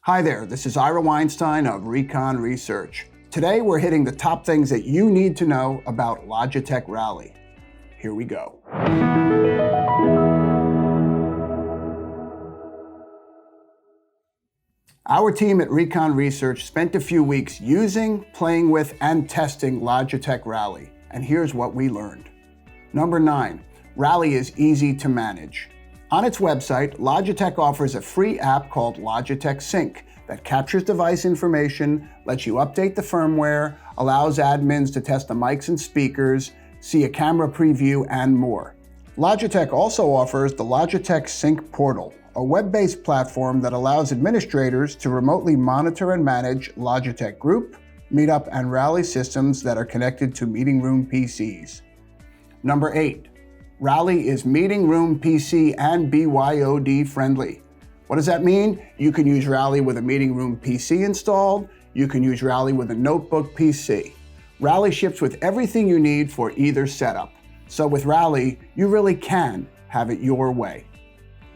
Hi there, this is Ira Weinstein of Recon Research. Today we're hitting the top things that you need to know about Logitech Rally. Here we go. Our team at Recon Research spent a few weeks using, playing with, and testing Logitech Rally, and here's what we learned. Number 9, Rally is easy to manage. On its website, Logitech offers a free app called Logitech Sync that captures device information, lets you update the firmware, allows admins to test the mics and speakers, see a camera preview, and more. Logitech also offers the Logitech Sync Portal, a web-based platform that allows administrators to remotely monitor and manage Logitech Group, Meetup, and Rally systems that are connected to meeting room PCs. Number 8, Rally is meeting room PC and BYOD friendly. What does that mean? You can use Rally with a meeting room PC installed. You can use Rally with a notebook PC. Rally ships with everything you need for either setup. So with Rally, you really can have it your way.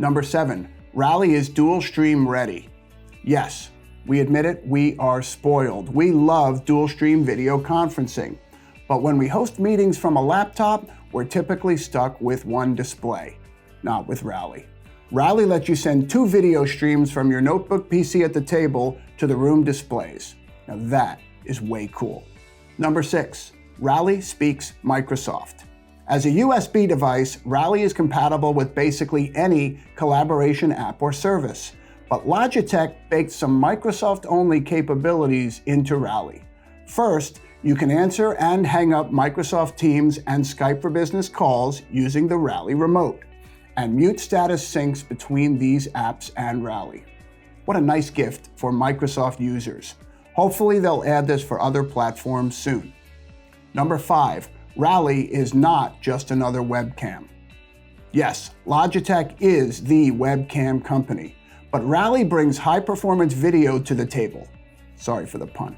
Number 7, Rally is dual stream ready. Yes, we admit it, we are spoiled. We love dual stream video conferencing. But when we host meetings from a laptop, we're typically stuck with one display. Not with Rally. Rally lets you send 2 video streams from your notebook PC at the table to the room displays. Now that is way cool. Number 6, Rally speaks Microsoft. As a USB device, Rally is compatible with basically any collaboration app or service. But Logitech baked some Microsoft-only capabilities into Rally. First, you can answer and hang up Microsoft Teams and Skype for Business calls using the Rally remote, and mute status syncs between these apps and Rally. What a nice gift for Microsoft users. Hopefully they'll add this for other platforms soon. Number 5, Rally is not just another webcam. Yes, Logitech is the webcam company, but Rally brings high-performance video to the table. Sorry for the pun.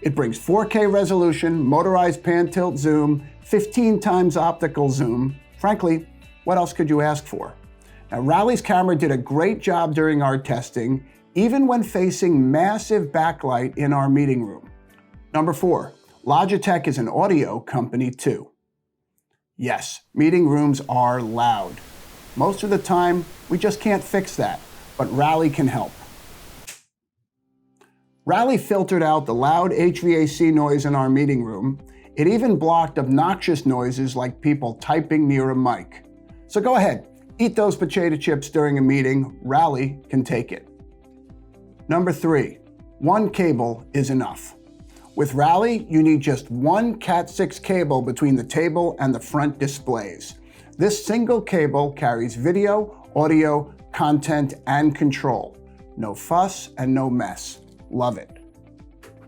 It brings 4K resolution, motorized pan-tilt zoom, 15 times optical zoom. Frankly, what else could you ask for? Now, Rally's camera did a great job during our testing, even when facing massive backlight in our meeting room. Number 4, Logitech is an audio company too. Yes, meeting rooms are loud. Most of the time, we just can't fix that, but Rally can help. Rally filtered out the loud HVAC noise in our meeting room. It even blocked obnoxious noises like people typing near a mic. So go ahead, eat those potato chips during a meeting. Rally can take it. Number 3, one cable is enough. With Rally, you need just one Cat6 cable between the table and the front displays. This single cable carries video, audio, content, and control. No fuss and no mess. Love it.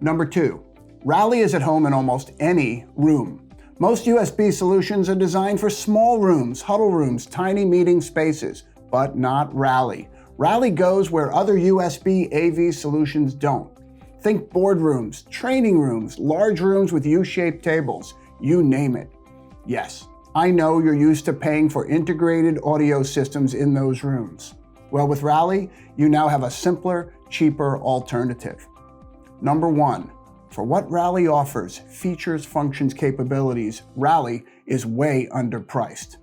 Number 2, Rally is at home in almost any room. Most USB solutions are designed for small rooms, huddle rooms, tiny meeting spaces, but not Rally. Rally goes where other USB AV solutions don't. Think boardrooms, training rooms, large rooms with U-shaped tables, you name it. Yes, I know you're used to paying for integrated audio systems in those rooms. Well, with Rally, you now have a simpler, cheaper alternative. Number 1, for what Rally offers, features, functions, capabilities, Rally is way underpriced.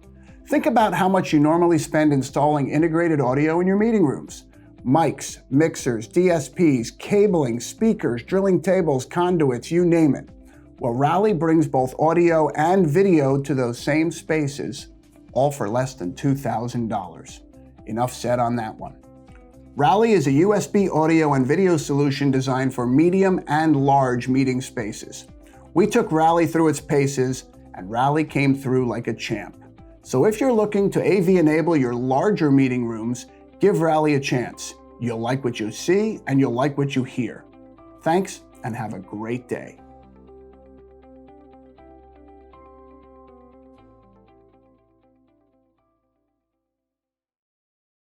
Think about how much you normally spend installing integrated audio in your meeting rooms. Mics, mixers, DSPs, cabling, speakers, drilling tables, conduits, you name it. Well, Rally brings both audio and video to those same spaces, all for less than $2,000. Enough said on that one. Rally is a USB audio and video solution designed for medium and large meeting spaces. We took Rally through its paces, and Rally came through like a champ. So if you're looking to AV enable your larger meeting rooms, give Rally a chance. You'll like what you see, and you'll like what you hear. Thanks, and have a great day.